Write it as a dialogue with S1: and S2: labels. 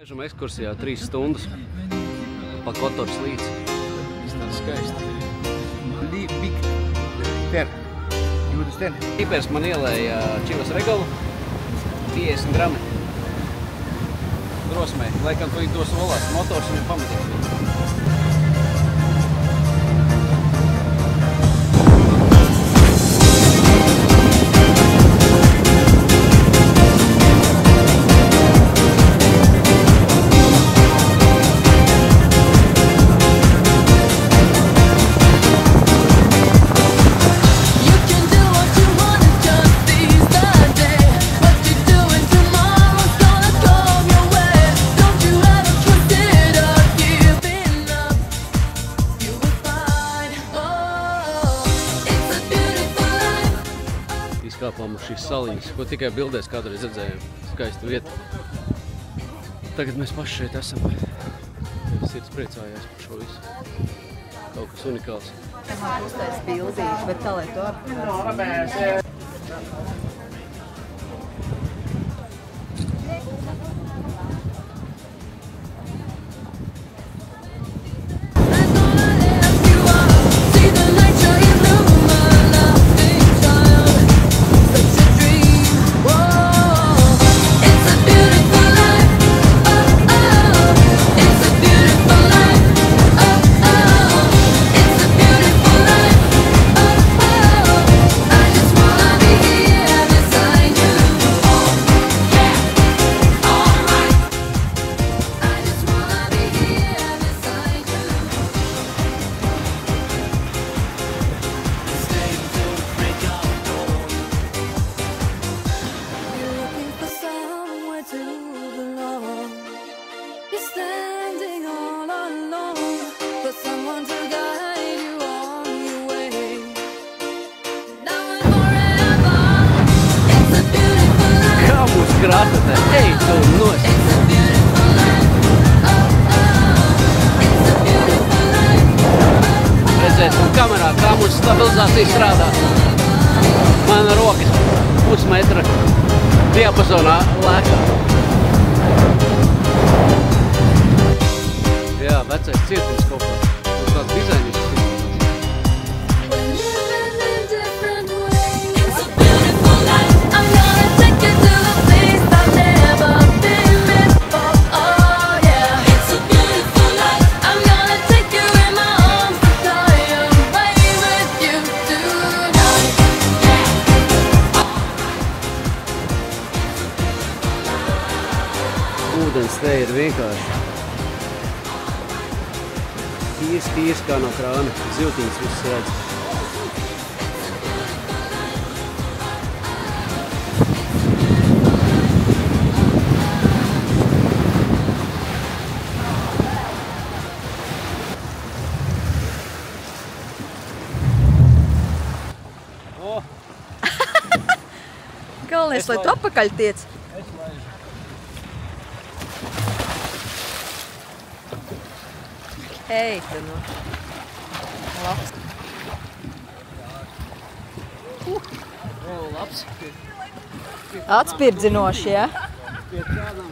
S1: Esam ekskursijā 3 stundas pa Kotors līdz. Tas tāds skaisti.
S2: Big ter. You understand?
S1: Tīpers man ielēja čivas regalu, 50 grami. Drosmē, laikam tu dos olās motors un pamatīs. Izkāpām uz šīs saliņas, ko tikai bildēs kādreiz redzējām. Skaista vieta. Tagad mēs paši šeit esam. Sirds priecājās par šo visu. Kaut kas unikāls.
S3: Man uztais bildīši, bet tā, lai to apkārt.
S1: Grātatē, ej tu nost! Redzēsim kamerā, kā mūsu stabilizācija strādā. Mana rokas pusmetra diapazonā lēkā. Jā, vecais cietums kaut kā. Mums tāds dizainis. Ūdens te ir vienkārši tīrs kā no krāna. Zivtiņas viss redz.
S3: Galvenais, lai tu apakaļ tiec. Ej, te nu. Labs.
S1: O, labs.
S3: Atspirdzinoši, ja?
S1: Pie kādām